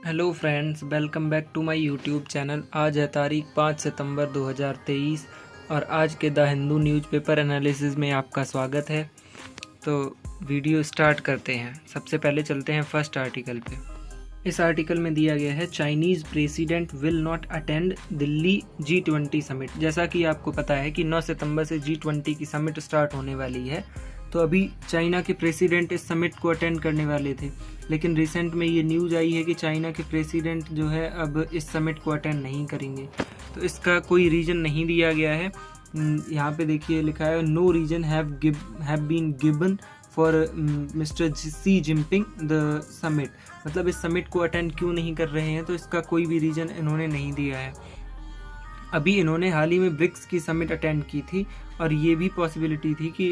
Hello friends, welcome back to my YouTube channel. आज है तारीख 5 सितंबर 2023 और आज के द हिंदू न्यूज़पेपर एनालिसिस में आपका स्वागत है। तो वीडियो स्टार्ट करते हैं। सबसे पहले चलते हैं फर्स्ट आर्टिकल पे। इस आर्टिकल में दिया गया है Chinese president will not attend Delhi G20 summit. जैसा कि आपको पता है कि 9 सितंबर से G20 की समिट स्टार्ट होने वाली है। तो अभी चाइना के प्रेसिडेंट इस समिट को अटेंड करने वाले थे, लेकिन रिसेंट में ये न्यूज़ आई है कि चाइना के प्रेसिडेंट जो है अब इस समिट को अटेंड नहीं करेंगे। तो इसका कोई रीज़न नहीं दिया गया है। यहाँ पे देखिए लिखा है no reason have been given for mister Xi Jinping the summit. मतलब इस समिट को अटेंड क्यों नहीं कर रहे हैं, तो इसका कोई भी रीज़न इन्होंने नहीं दिया है। अभी इन्होंने हाल ही में ब्रिक्स की समिट अटेंड की थी और ये भी पॉसिबिलिटी थी कि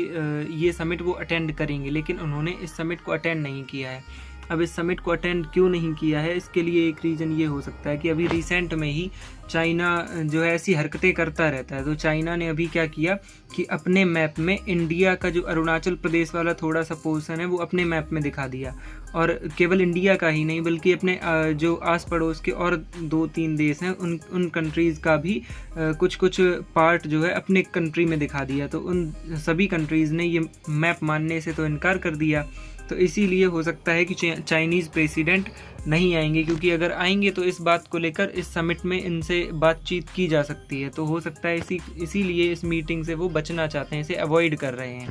ये समिट वो अटेंड करेंगे, लेकिन उन्होंने इस समिट को अटेंड नहीं किया है। अब इस समिट को अटेंड क्यों नहीं किया है, इसके लिए एक रीज़न ये हो सकता है कि अभी रिसेंट में ही चाइना जो है ऐसी हरकतें करता रहता है। तो चाइना ने अभी क्या किया कि अपने मैप में इंडिया का जो अरुणाचल प्रदेश वाला थोड़ा सा पोर्शन है वो अपने मैप में दिखा दिया, और केवल इंडिया का ही नहीं बल्कि अपने जो आस पड़ोस के और 2-3 देश हैं उन कंट्रीज़ का भी कुछ कुछ पार्ट जो है अपने कंट्री में दिखा दिया। तो उन सभी कंट्रीज़ ने ये मैप मानने से तो इनकार कर दिया। तो इसीलिए हो सकता है कि चाइनीज़ प्रेसिडेंट नहीं आएंगे, क्योंकि अगर आएंगे तो इस बात को लेकर इस समिट में इनसे बातचीत की जा सकती है। तो हो सकता है इसीलिए इस मीटिंग से वो बचना चाहते हैं, इसे अवॉइड कर रहे हैं।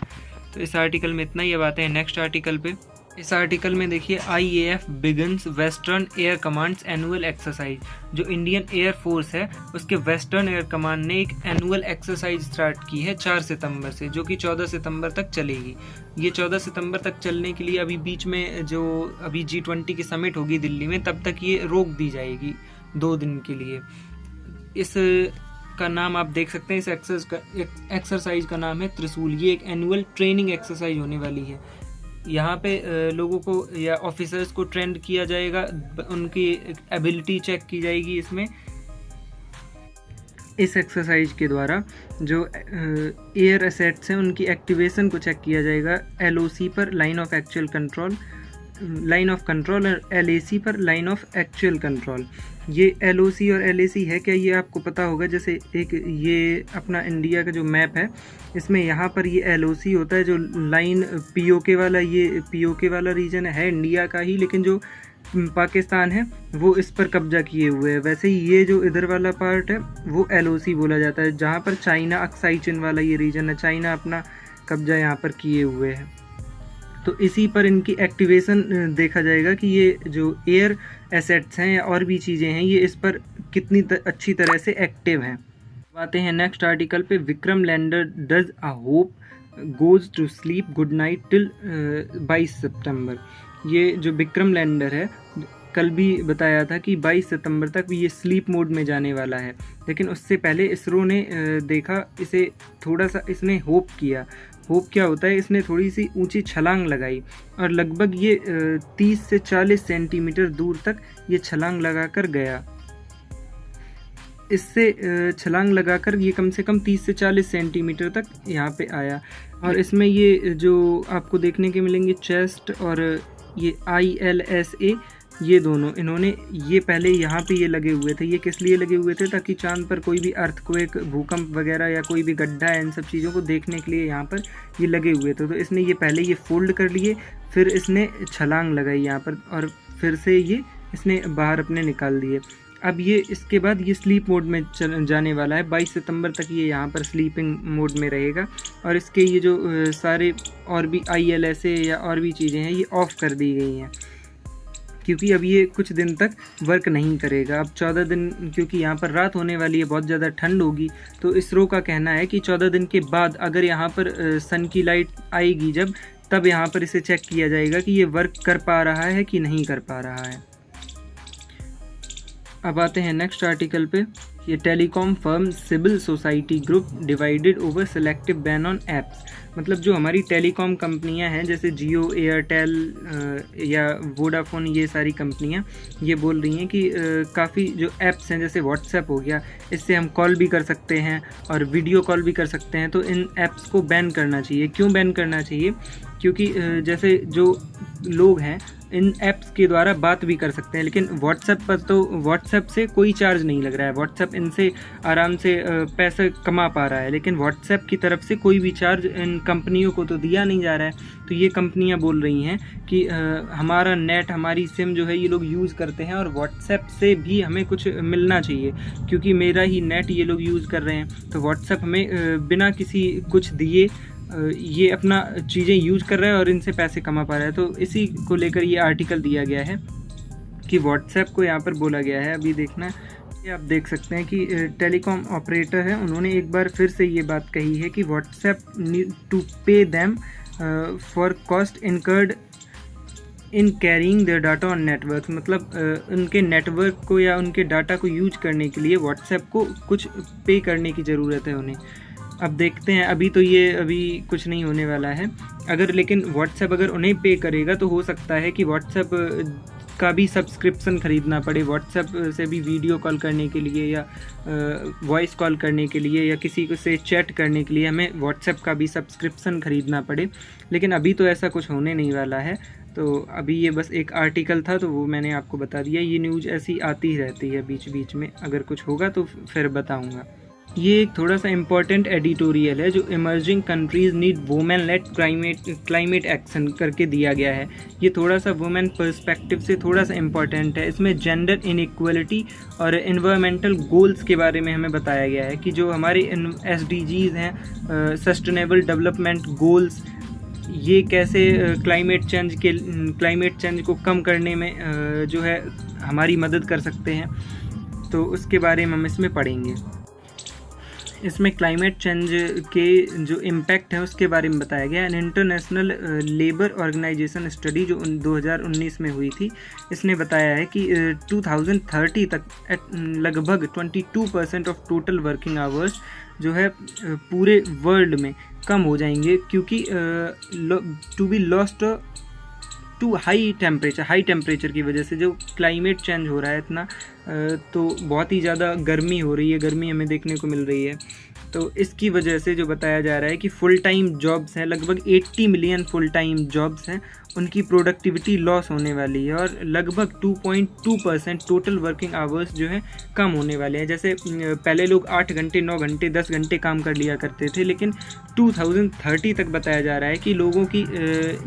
तो इस आर्टिकल में इतना ही। अब आते हैं नेक्स्ट आर्टिकल पे। इस आर्टिकल में देखिए IAF begins western air commands annual exercise. जो इंडियन एयर फोर्स है उसके वेस्टर्न एयर कमांड ने एक एनुअल एक्सरसाइज स्टार्ट की है 4 सितंबर से, जो कि 14 सितंबर तक चलेगी। ये 14 सितंबर तक चलने के लिए अभी बीच में जो अभी G20 की समिट होगी दिल्ली में, तब तक ये रोक दी जाएगी 2 दिन के लिए। इस का नाम आप देख सकते हैं, इस एक्सरसाइज का नाम है त्रिशूल। ये एक एनुअल ट्रेनिंग एक्सरसाइज होने वाली है। यहाँ पे लोगों को या ऑफिसर्स को ट्रेंड किया जाएगा, उनकी एबिलिटी चेक की जाएगी। इसमें इस एक्सरसाइज के द्वारा जो एयर एसेट्स हैं उनकी एक्टिवेशन को चेक किया जाएगा। LOC पर लाइन ऑफ कंट्रोल और LAC पर लाइन ऑफ एक्चुअल कंट्रोल। ये LOC और LAC है क्या, ये आपको पता होगा। जैसे एक ये अपना इंडिया का जो मैप है, इसमें यहाँ पर ये LOC होता है, जो लाइन POK वाला, ये POK वाला रीजन है इंडिया का ही, लेकिन जो पाकिस्तान है वो इस पर कब्जा किए हुए है। वैसे ही ये जो इधर वाला पार्ट है वो LOC बोला जाता है, जहाँ पर चाइना अक्साई चिन वाला ये रीजन है, चाइना अपना कब्जा यहाँ पर किए हुए है। तो इसी पर इनकी एक्टिवेशन देखा जाएगा कि ये जो एयर एसेट्स हैं या और भी चीज़ें हैं ये इस पर कितनी अच्छी तरह से एक्टिव हैं। आते हैं नेक्स्ट आर्टिकल पे। Vikram lander does a hope goes to sleep good night till 22 सितंबर। ये जो विक्रम लैंडर है, कल भी बताया था कि 22 सितंबर तक ये स्लीप मोड में जाने वाला है, लेकिन उससे पहले इसरो ने देखा इसे, थोड़ा सा इसने होप किया। होप क्या होता है, इसने थोड़ी सी ऊंची छलांग लगाई और लगभग ये 30 से 40 सेंटीमीटर दूर तक ये छलांग लगाकर गया। इससे छलांग लगाकर ये कम से कम 30 से 40 सेंटीमीटर तक यहाँ पे आया, और इसमें ये जो आपको देखने के मिलेंगे चेस्ट और ये ILSA, ये दोनों इन्होंने ये पहले यहाँ पे ये लगे हुए थे। ये किस लिए लगे हुए थे, ताकि चांद पर कोई भी अर्थक्वेक, भूकंप वगैरह या कोई भी गड्ढा है, इन सब चीज़ों को देखने के लिए यहाँ पर ये लगे हुए थे। तो इसने ये पहले ये फोल्ड कर लिए, फिर इसने छलांग लगाई यहाँ पर, और फिर से ये इसने बाहर अपने निकाल दिए। अब ये इसके बाद ये स्लीप मोड में जाने वाला है। 22 सितंबर तक ये यहाँ पर स्लीपिंग मोड में रहेगा, और इसके ये जो सारे और भी ILSA या और भी चीज़ें हैं ये ऑफ़ कर दी गई हैं, क्योंकि अब ये कुछ दिन तक वर्क नहीं करेगा। अब 14 दिन, क्योंकि यहाँ पर रात होने वाली है, बहुत ज़्यादा ठंड होगी, तो इसरो का कहना है कि 14 दिन के बाद अगर यहाँ पर सन की लाइट आएगी जब, तब यहाँ पर इसे चेक किया जाएगा कि ये वर्क कर पा रहा है कि नहीं कर पा रहा है। अब आते हैं नेक्स्ट आर्टिकल पे। ये telecom firm civil society group divided over selective ban on apps. मतलब जो हमारी टेलीकॉम कंपनियां हैं जैसे जियो, एयरटेल या वोडाफोन, ये सारी कंपनियां ये बोल रही हैं कि काफ़ी जो ऐप्स हैं जैसे व्हाट्सएप हो गया, इससे हम कॉल भी कर सकते हैं और वीडियो कॉल भी कर सकते हैं, तो इन ऐप्स को बैन करना चाहिए। क्यों बैन करना चाहिए? क्योंकि जैसे जो लोग हैं इन ऐप्स के द्वारा बात भी कर सकते हैं, लेकिन व्हाट्सएप पर तो व्हाट्सएप से कोई चार्ज नहीं लग रहा है, व्हाट्सएप इनसे आराम से पैसे कमा पा रहा है, लेकिन व्हाट्सएप की तरफ से कोई भी चार्ज इन कंपनियों को तो दिया नहीं जा रहा है। तो ये कंपनियां बोल रही हैं कि हमारा नेट, हमारी सिम जो है ये लोग यूज़ करते हैं और व्हाट्सएप से भी हमें कुछ मिलना चाहिए, क्योंकि मेरा ही नेट ये लोग यूज़ कर रहे हैं, तो व्हाट्सएप हमें बिना किसी कुछ दिए ये अपना चीज़ें यूज कर रहा है और इनसे पैसे कमा पा रहा है। तो इसी को लेकर ये आर्टिकल दिया गया है कि व्हाट्सएप को यहाँ पर बोला गया है। अभी देखना, ये आप देख सकते हैं कि टेलीकॉम ऑपरेटर है, उन्होंने एक बार फिर से ये बात कही है कि WhatsApp need to pay them for cost incurred in carrying their data on network. मतलब उनके नेटवर्क को या उनके डाटा को यूज करने के लिए व्हाट्सएप को कुछ पे करने की ज़रूरत है उन्हें। अब देखते हैं, अभी तो ये अभी कुछ नहीं होने वाला है, अगर लेकिन व्हाट्सएप अगर उन्हें पे करेगा तो हो सकता है कि व्हाट्सएप का भी सब्सक्रिप्शन ख़रीदना पड़े, व्हाट्सएप से भी वीडियो कॉल करने के लिए या वॉइस कॉल करने के लिए या किसी को से चैट करने के लिए हमें व्हाट्सएप का भी सब्सक्रिप्शन ख़रीदना पड़े, लेकिन अभी तो ऐसा कुछ होने नहीं वाला है। तो अभी ये बस एक आर्टिकल था तो वो मैंने आपको बता दिया। ये न्यूज़ ऐसी आती ही रहती है बीच बीच में, अगर कुछ होगा तो फिर बताऊँगा। ये एक थोड़ा सा इम्पॉर्टेंट एडिटोरियल है जो emerging countries need women lead climate action करके दिया गया है। ये थोड़ा सा वुमेन पर्सपेक्टिव से थोड़ा सा इम्पॉर्टेंट है। इसमें जेंडर इनइक्वलिटी और एनवायरमेंटल गोल्स के बारे में हमें बताया गया है कि जो हमारे SDGs हैं, सस्टेनेबल डेवलपमेंट गोल्स, ये कैसे क्लाइमेट चेंज को कम करने में जो है हमारी मदद कर सकते हैं, तो उसके बारे में हम इसमें पढ़ेंगे। इसमें क्लाइमेट चेंज के जो इम्पैक्ट है उसके बारे में बताया गया। इंटरनेशनल लेबर ऑर्गेनाइजेशन स्टडी जो 2019 में हुई थी, इसने बताया है कि 2030 तक लगभग 22% ऑफ टोटल वर्किंग आवर्स जो है पूरे वर्ल्ड में कम हो जाएंगे, क्योंकि to be lost to high temperature की वजह से जो क्लाइमेट चेंज हो रहा है इतना, तो बहुत ही ज़्यादा गर्मी हो रही है, गर्मी हमें देखने को मिल रही है। तो इसकी वजह से जो बताया जा रहा है कि फुल टाइम जॉब्स हैं, लगभग 80 मिलियन फुल टाइम जॉब्स हैं, उनकी प्रोडक्टिविटी लॉस होने वाली है और लगभग 2.2% टोटल वर्किंग आवर्स जो है कम होने वाले हैं। जैसे पहले लोग 8 घंटे, 9 घंटे, 10 घंटे काम कर लिया करते थे, लेकिन 2030 तक बताया जा रहा है कि लोगों की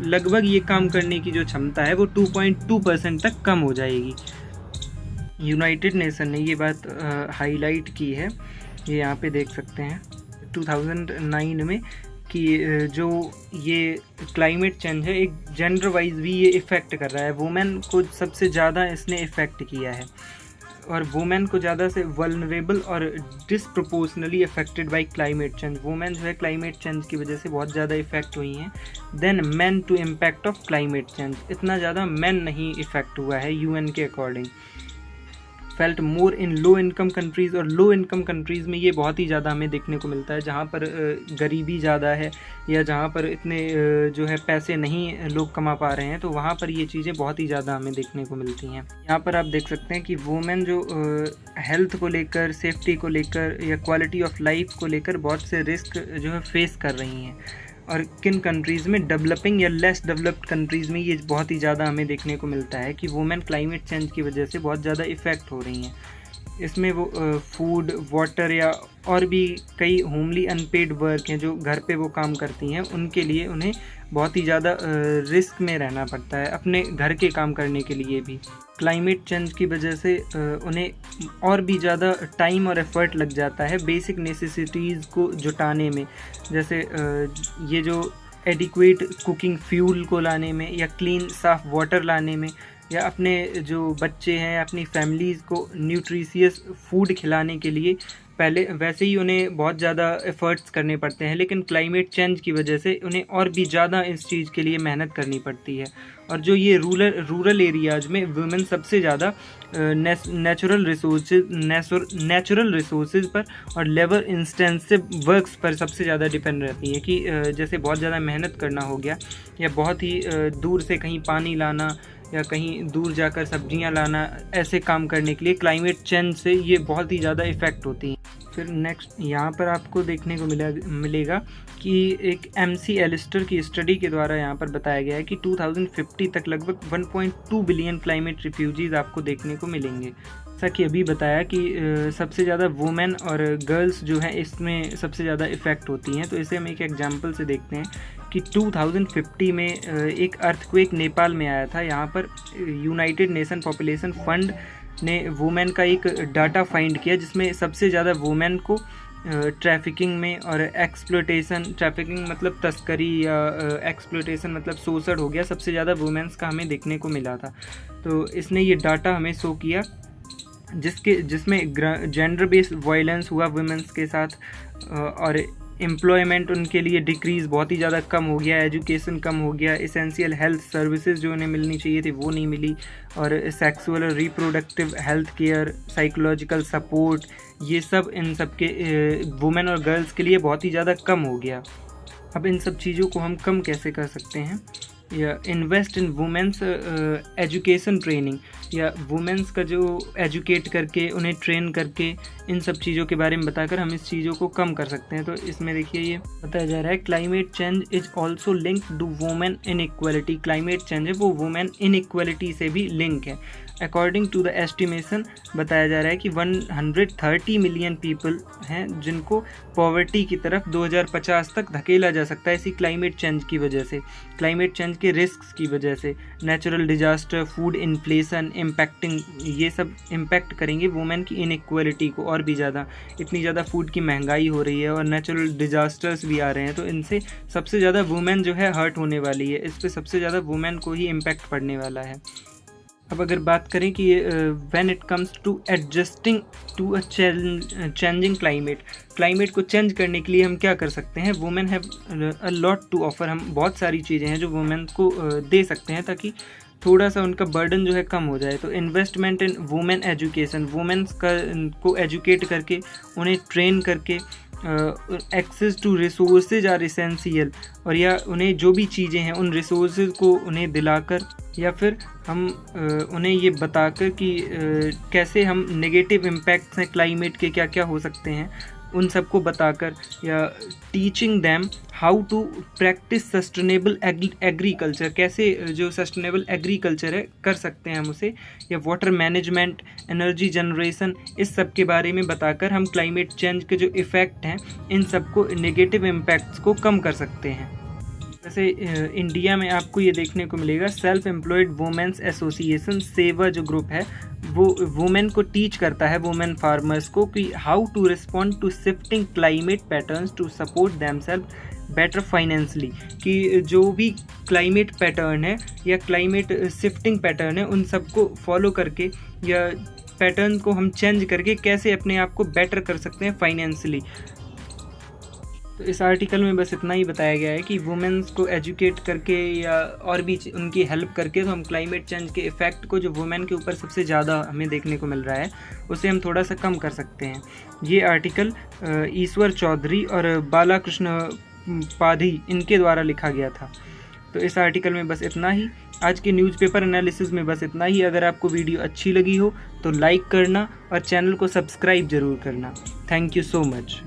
लगभग ये काम करने की जो क्षमता है वो 2.2% तक कम हो जाएगी। यूनाइटेड नेशन ने ये बात हाईलाइट की है, ये यहाँ पे देख सकते हैं 2009 में, कि जो ये क्लाइमेट चेंज है एक जेंडर वाइज भी ये इफ़ेक्ट कर रहा है। वुमेन को सबसे ज़्यादा इसने इफ़ेक्ट किया है और वुमेन को ज़्यादा से वल्नरेबल और disproportionately affected by climate change. Women जो है क्लाइमेट चेंज की वजह से बहुत ज़्यादा इफ़ेक्ट हुई हैं then man to impact of climate change. इतना ज़्यादा मैन नहीं इफ़ेक्ट हुआ है UN के according. Felt more in low income countries, और लो इनकम कंट्रीज़ में ये बहुत ही ज़्यादा हमें देखने को मिलता है, जहाँ पर गरीबी ज़्यादा है या जहाँ पर इतने जो है पैसे नहीं लोग कमा पा रहे हैं, तो वहाँ पर ये चीज़ें बहुत ही ज़्यादा हमें देखने को मिलती हैं। यहाँ पर आप देख सकते हैं कि वुमेन जो हेल्थ को लेकर, सेफ्टी को लेकर या क्वालिटी ऑफ लाइफ को लेकर बहुत से रिस्क जो है फेस कर रही हैं, और किन कंट्रीज़ में, डेवलपिंग या लेस डेवलप्ड कंट्रीज़ में ये बहुत ही ज़्यादा हमें देखने को मिलता है कि वुमेन क्लाइमेट चेंज की वजह से बहुत ज़्यादा इफ़ेक्ट हो रही हैं। इसमें वो फूड, वाटर या और भी कई होमली अनपेड वर्क हैं जो घर पे वो काम करती हैं, उनके लिए उन्हें बहुत ही ज़्यादा रिस्क में रहना पड़ता है अपने घर के काम करने के लिए भी। क्लाइमेट चेंज की वजह से उन्हें और भी ज़्यादा टाइम और एफर्ट लग जाता है बेसिक नेसेसिटीज़ को जुटाने में, जैसे ये जो एडिक्वेट कुकिंग फ्यूल को लाने में या क्लीन साफ़ वाटर लाने में या अपने जो बच्चे हैं अपनी फैमिलीज़ को न्यूट्रिशियस फूड खिलाने के लिए पहले वैसे ही उन्हें बहुत ज़्यादा एफ़र्ट्स करने पड़ते हैं, लेकिन क्लाइमेट चेंज की वजह से उन्हें और भी ज़्यादा इस चीज़ के लिए मेहनत करनी पड़ती है। और जो ये रूरल एरियाज़ में वुमेन सबसे ज़्यादा नेचुरल रिसोर्सेज पर और लेबर इंटेंसिव वर्क्स पर सबसे ज़्यादा डिपेंड रहती है कि जैसे बहुत ज़्यादा मेहनत करना हो गया या बहुत ही दूर से कहीं पानी लाना या कहीं दूर जाकर सब्जियां लाना, ऐसे काम करने के लिए क्लाइमेट चेंज से ये बहुत ही ज़्यादा इफ़ेक्ट होती हैं। फिर नेक्स्ट यहाँ पर आपको देखने को मिलेगा कि एक MC एलिस्टर की स्टडी के द्वारा यहाँ पर बताया गया है कि 2050 तक लगभग 1.2 बिलियन क्लाइमेट रिफ्यूजीज़ आपको देखने को मिलेंगे। जैसा कि अभी बताया कि सबसे ज़्यादा वुमेन और गर्ल्स जो हैं इसमें सबसे ज़्यादा इफ़ेक्ट होती हैं। तो इसे हम एक एग्जांपल से देखते हैं कि 2050 में एक अर्थक्वेक नेपाल में आया था। यहाँ पर यूनाइटेड नेशन पॉपुलेशन फंड ने वुमेन का एक डाटा फाइंड किया जिसमें सबसे ज़्यादा वुमेन को ट्रैफिकिंग में और एक्सप्लोटेशन, ट्रैफिकिंग मतलब तस्करी या एक्सप्लोटेशन मतलब शोषण हो गया, सबसे ज़्यादा वुमेन्स का हमें देखने को मिला था। तो इसने ये डाटा हमें शो किया जिसमें जेंडर बेस्ड वायलेंस हुआ वुमेन्स के साथ और एम्प्लॉयमेंट उनके लिए डिक्रीज़ बहुत ही ज़्यादा कम हो गया, एजुकेशन कम हो गया, एसेंशियल हेल्थ सर्विसेज जो उन्हें मिलनी चाहिए थी वो नहीं मिली, और सेक्सुअल और reproductive health care, psychological support, ये सब इन सब के वुमेन और गर्ल्स के लिए बहुत ही ज़्यादा कम हो गया। अब इन सब चीज़ों को हम कम कैसे कर सकते हैं? या invest in women's education training, या वुमेन्स का जो एजुकेट करके उन्हें ट्रेन करके इन सब चीज़ों के बारे में बताकर हम इस चीज़ों को कम कर सकते हैं। तो इसमें देखिए ये बताया जा रहा है climate change is also linked to women inequality. Climate change है वो वुमेन इनइक्वालिटी से भी लिंक है। अकॉर्डिंग टू द एस्टिमेशन बताया जा रहा है कि 130 मिलियन पीपल हैं जिनको पॉवर्टी की तरफ 2050 तक धकेला जा सकता है इसी क्लाइमेट चेंज की वजह से, क्लाइमेट चेंज के रिस्क्स की वजह से। Natural disaster, food inflation impacting, ये सब इम्पैक्ट करेंगे वुमेन की इनइक्वालिटी को और भी ज़्यादा। इतनी ज़्यादा फूड की महंगाई हो रही है और नेचुरल डिजास्टर्स भी आ रहे हैं, तो इनसे सबसे ज़्यादा वुमेन जो है हर्ट होने वाली है। इस पर सबसे ज़्यादा वुमेन को ही इम्पैक्ट पड़ने वाला है। अब अगर बात करें कि when it comes to adjusting to a changing climate को चेंज करने के लिए हम क्या कर सकते हैं? Women have a lot to offer. हम बहुत सारी चीज़ें हैं जो वुमेन को दे सकते हैं ताकि थोड़ा सा उनका बर्डन जो है कम हो जाए। तो investment in women education, women's को एजुकेट करके उन्हें ट्रेन करके access to resources are essential, और या उन्हें जो भी चीज़ें हैं उन रिसोर्सेज को उन्हें दिलाकर, या फिर हम उन्हें ये बताकर कि कैसे हम नेगेटिव इम्पैक्ट्स हैं क्लाइमेट के क्या क्या हो सकते हैं उन सबको बताकर, या teaching them how to practice sustainable agriculture, कैसे जो सस्टेनेबल एग्रीकल्चर है कर सकते हैं हम उसे, या वाटर मैनेजमेंट, एनर्जी जनरेशन, इस सब के बारे में बताकर हम क्लाइमेट चेंज के जो इफ़ेक्ट हैं इन सबको, नेगेटिव इम्पैक्ट्स को कम कर सकते हैं। जैसे इंडिया में आपको ये देखने को मिलेगा सेल्फ एम्प्लॉयड वुमेन्स एसोसिएशन सेवा जो ग्रुप है वो वुमेन को टीच करता है, वुमेन फार्मर्स को, कि how to respond to shifting climate patterns to support themselves better financially, कि जो भी क्लाइमेट पैटर्न है या क्लाइमेट शिफ्टिंग पैटर्न है उन सबको फॉलो करके या पैटर्न को हम चेंज करके कैसे अपने आप को बेटर कर सकते हैं फाइनेंशली। तो इस आर्टिकल में बस इतना ही बताया गया है कि वुमेन्स को एजुकेट करके या और भी उनकी हेल्प करके तो हम क्लाइमेट चेंज के इफ़ेक्ट को जो वुमेन के ऊपर सबसे ज़्यादा हमें देखने को मिल रहा है उसे हम थोड़ा सा कम कर सकते हैं। ये आर्टिकल ईश्वर चौधरी और बालाकृष्ण पाधी इनके द्वारा लिखा गया था। तो इस आर्टिकल में बस इतना ही। आज के न्यूज़पेपर एनालिसिस में बस इतना ही। अगर आपको वीडियो अच्छी लगी हो तो लाइक करना और चैनल को सब्सक्राइब ज़रूर करना। Thank you so much.